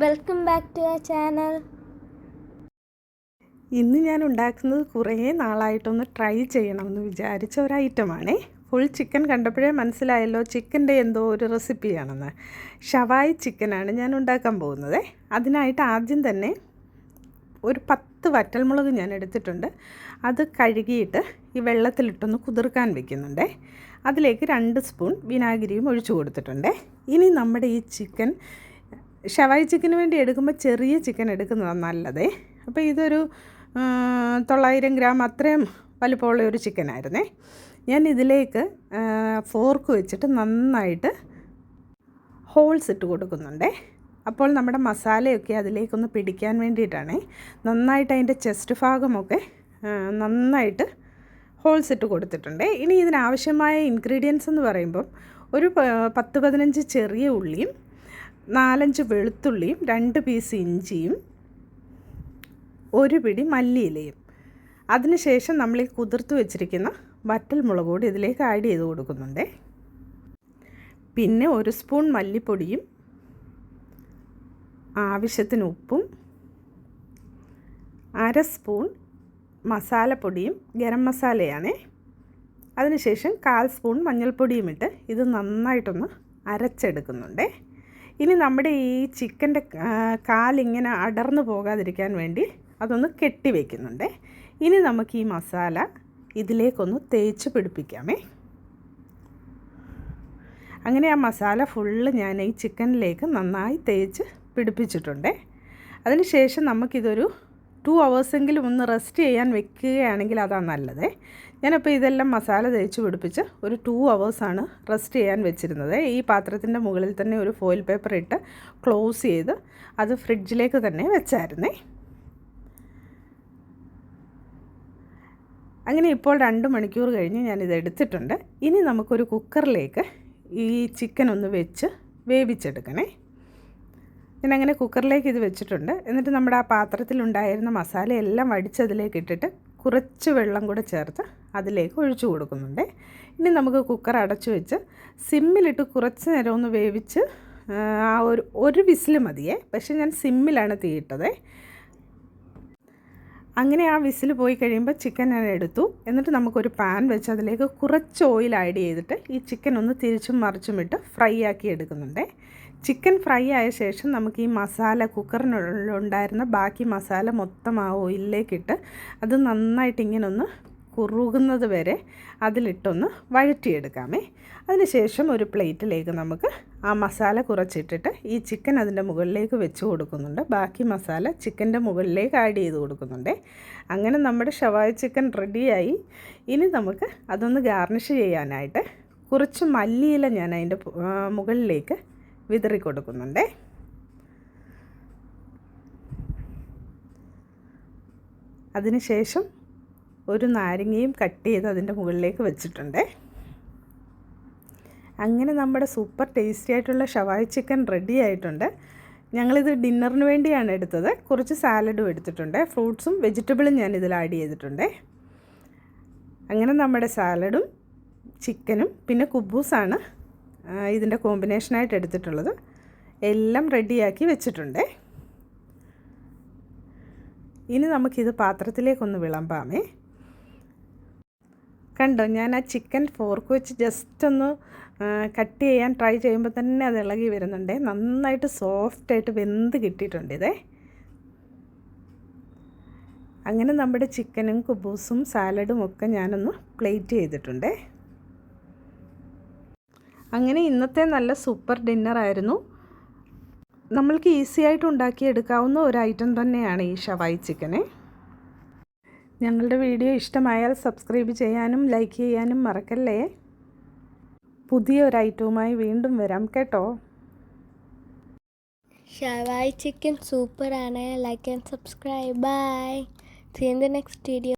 Welcome back to our channel. ഇന്ന് ഞാൻ ഉണ്ടാക്കുന്നത് കുറേ നാളായിട്ടൊന്ന് ട്രൈ ചെയ്യണമെന്ന് വിചാരിച്ച ഒരു ഐറ്റമാണേ. ഫുൾ ചിക്കൻ കണ്ടപ്പോഴേ മനസ്സിലായല്ലോ ചിക്കൻ്റെ എന്തോ ഒരു റെസിപ്പിയാണെന്ന്. ഷവായി ചിക്കനാണ് ഞാൻ ഉണ്ടാക്കാൻ പോകുന്നത്. അതിനായിട്ട് ആദ്യം തന്നെ ഒരു 10 വറ്റൽമുളക് ഞാൻ എടുത്തിട്ടുണ്ട്. അത് കഴുകിയിട്ട് ഈ വെള്ളത്തിലിട്ടൊന്ന് കുതിർക്കാൻ വെക്കുന്നുണ്ട്. അതിലേക്ക് 2 സ്പൂൺ വിനാഗിരിയും ഒഴിച്ചു കൊടുത്തിട്ടുണ്ട്. ഇനി നമ്മുടെ ഈ ചിക്കൻ ഷവായി ചിക്കന് വേണ്ടി എടുക്കുമ്പോൾ ചെറിയ ചിക്കൻ എടുക്കുന്നതാണ് നല്ലത്. അപ്പോൾ ഇതൊരു 900 ഗ്രാം അത്രയും വലിപ്പമുള്ള ഒരു ചിക്കനായിരുന്നേ. ഞാൻ ഇതിലേക്ക് ഫോർക്ക് വെച്ചിട്ട് നന്നായിട്ട് ഹോൾസ് ഇട്ട് കൊടുക്കുന്നുണ്ട്. അപ്പോൾ നമ്മുടെ മസാലയൊക്കെ അതിലേക്കൊന്ന് പിടിക്കാൻ വേണ്ടിയിട്ടാണ്. നന്നായിട്ട് അതിൻ്റെ ചെസ്റ്റ് ഭാഗമൊക്കെ നന്നായിട്ട് ഹോൾസ് ഇട്ട് കൊടുത്തിട്ടുണ്ട്. ഇനി ഇതിനാവശ്യമായ ഇൻഗ്രീഡിയൻസ് എന്ന് പറയുമ്പം ഒരു 10-15 ചെറിയ ഉള്ളിയും 4-5 വെളുത്തുള്ളിയും 2 പീസ് ഇഞ്ചിയും 1 പിടി മല്ലിയിലയും, അതിനുശേഷം നമ്മൾ ഈ കുതിർത്ത് വെച്ചിരിക്കുന്ന വറ്റൽ മുളക് കൂടി ഇതിലേക്ക് ആഡ് ചെയ്ത് കൊടുക്കുന്നുണ്ട്. പിന്നെ 1 സ്പൂൺ മല്ലിപ്പൊടിയും ആവശ്യത്തിന് ഉപ്പും 1/2 സ്പൂൺ മസാലപ്പൊടിയും ഗരം മസാലയാണ്. അതിനുശേഷം 1/4 സ്പൂൺ മഞ്ഞൾപ്പൊടിയും ഇട്ട് ഇത് നന്നായിട്ടൊന്ന് അരച്ചെടുക്കുന്നുണ്ട്. ഇനി നമ്മുടെ ഈ ചിക്കൻ്റെ കാലിങ്ങനെ അടർന്നു പോകാതിരിക്കാൻ വേണ്ടി അതൊന്ന് കെട്ടി വയ്ക്കുന്നുണ്ട്. ഇനി നമുക്ക് ഈ മസാല ഇതിലേക്കൊന്ന് തേച്ച് പിടിപ്പിക്കാമേ. അങ്ങനെ ആ മസാല ഫുള്ള് ഞാൻ ഈ ചിക്കനിലേക്ക് നന്നായി തേച്ച് പിടിപ്പിച്ചിട്ടുണ്ട്. അതിനുശേഷം നമുക്കിതൊരു 2 hours ഒന്ന് റെസ്റ്റ് ചെയ്യാൻ വെക്കുകയാണെങ്കിൽ അതാണ് നല്ലത്. ഞാനപ്പോൾ ഇതെല്ലാം മസാല തേച്ച് പിടിപ്പിച്ച് ഒരു 2 hours റെസ്റ്റ് ചെയ്യാൻ വെച്ചിരുന്നത്. ഈ പാത്രത്തിൻ്റെ മുകളിൽ തന്നെ ഒരു ഫോയിൽ പേപ്പർ ഇട്ട് ക്ലോസ് ചെയ്ത് അത് ഫ്രിഡ്ജിലേക്ക് തന്നെ വെച്ചായിരുന്നേ. അങ്ങനെ ഇപ്പോൾ 2 മണിക്കൂർ കഴിഞ്ഞ് ഞാനിത് എടുത്തിട്ടുണ്ട്. ഇനി നമുക്കൊരു കുക്കറിലേക്ക് ഈ ചിക്കൻ ഒന്ന് വെച്ച് വേവിച്ചെടുക്കണേ. ഞാനങ്ങനെ കുക്കറിലേക്ക് ഇത് വെച്ചിട്ടുണ്ട്. എന്നിട്ട് നമ്മുടെ ആ പാത്രത്തിലുണ്ടായിരുന്ന മസാലയെല്ലാം വടിച്ചതിലേക്ക് ഇട്ടിട്ട് കുറച്ച് വെള്ളം കൂടെ ചേർത്ത് അതിലേക്ക് ഒഴിച്ചു കൊടുക്കുന്നുണ്ട്. ഇനി നമുക്ക് കുക്കർ അടച്ചു വെച്ച് സിമ്മിലിട്ട് കുറച്ച് നേരം ഒന്ന് വേവിച്ച് ആ ഒരു വിസിൽ മതിയേ. പക്ഷേ ഞാൻ സിമ്മിലാണ് തീയിട്ടത്. അങ്ങനെ ആ വിസിൽ പോയി കഴിയുമ്പോൾ ചിക്കൻ ഞാൻ എടുത്തു. എന്നിട്ട് നമുക്കൊരു പാൻ വെച്ച് അതിലേക്ക് കുറച്ച് ഓയിൽ ആഡ് ചെയ്തിട്ട് ഈ ചിക്കൻ ഒന്ന് തിരിച്ചും മറിച്ചും ഇട്ട് ഫ്രൈ ആക്കി എടുക്കുന്നുണ്ട്. ചിക്കൻ ഫ്രൈ ആയ ശേഷം നമുക്ക് ഈ മസാല കുക്കറിനുണ്ടായിരുന്ന ബാക്കി മസാല മൊത്തം ആ ഓയിലിലേക്കിട്ട് അത് നന്നായിട്ട് ഇങ്ങനെ ഒന്ന് കുറുകുന്നത് വരെ അതിലിട്ടൊന്ന് വഴറ്റിയെടുക്കാമേ. അതിനുശേഷം ഒരു പ്ലേറ്റിലേക്ക് നമുക്ക് ആ മസാല കുറച്ചിട്ടിട്ട് ഈ ചിക്കൻ അതിൻ്റെ മുകളിലേക്ക് വെച്ച് കൊടുക്കുന്നുണ്ട്. ബാക്കി മസാല ചിക്കൻ്റെ മുകളിലേക്ക് ആഡ് ചെയ്ത് കൊടുക്കുന്നുണ്ട്. അങ്ങനെ നമ്മുടെ ഷവായി ചിക്കൻ റെഡിയായി. ഇനി നമുക്ക് അതൊന്ന് ഗാർണിഷ് ചെയ്യാനായിട്ട് കുറച്ച് മല്ലിയില ഞാൻ അതിൻ്റെ മുകളിലേക്ക് വിതറി കൊടുക്കുന്നുണ്ട്. അതിനുശേഷം ഒരു നാരങ്ങയും കട്ട് ചെയ്ത് അതിൻ്റെ മുകളിലേക്ക് വെച്ചിട്ടുണ്ട്. അങ്ങനെ നമ്മുടെ സൂപ്പർ ടേസ്റ്റി ആയിട്ടുള്ള ഷവായി ചിക്കൻ റെഡി ആയിട്ടുണ്ട്. ഞങ്ങളിത് ഡിന്നറിന് വേണ്ടിയാണ് എടുത്തത്. കുറച്ച് സാലഡും എടുത്തിട്ടുണ്ട്. ഫ്രൂട്ട്സും വെജിറ്റബിളും ഞാൻ ഇതിൽ ആഡ് ചെയ്തിട്ടുണ്ട്. അങ്ങനെ നമ്മുടെ സാലഡും ചിക്കനും പിന്നെ കുബൂസാണ് ഇതിൻ്റെ കോമ്പിനേഷനായിട്ട് എടുത്തിട്ടുള്ളത്. എല്ലാം റെഡിയാക്കി വെച്ചിട്ടുണ്ട്. ഇനി നമുക്കിത് പാത്രത്തിലേക്കൊന്ന് വിളമ്പാമേ. കണ്ടോ, ഞാൻ ആ ചിക്കൻ ഫോർക്ക് വെച്ച് ജസ്റ്റ് ഒന്ന് കട്ട് ചെയ്യാൻ ട്രൈ ചെയ്യുമ്പോൾ തന്നെ അത് ഇളകി വരുന്നുണ്ട്. നന്നായിട്ട് സോഫ്റ്റായിട്ട് വെന്ത് കിട്ടിയിട്ടുണ്ട് ഇതേ. അങ്ങനെ നമ്മുടെ ചിക്കനും കുബൂസും സാലഡും ഒക്കെ ഞാനൊന്ന് പ്ലേറ്റ് ചെയ്തിട്ടുണ്ട്. അങ്ങനെ ഇന്നത്തെ നല്ല സൂപ്പർ ഡിന്നറായിരുന്നു. നമ്മൾക്ക് ഈസി ആയിട്ട് ഉണ്ടാക്കിയെടുക്കാവുന്ന ഒരു ഐറ്റം തന്നെയാണ് ഈ ഷവായി ചിക്കന്. ഞങ്ങളുടെ വീഡിയോ ഇഷ്ടമായാൽ സബ്സ്ക്രൈബ് ചെയ്യാനും ലൈക്ക് ചെയ്യാനും മറക്കല്ലേ. പുതിയ ഒരു ഐറ്റവുമായി വീണ്ടും വരാം കേട്ടോ. ഷവായി ചിക്കൻ സൂപ്പറാണ്. Like and subscribe. Bye. See in the next video.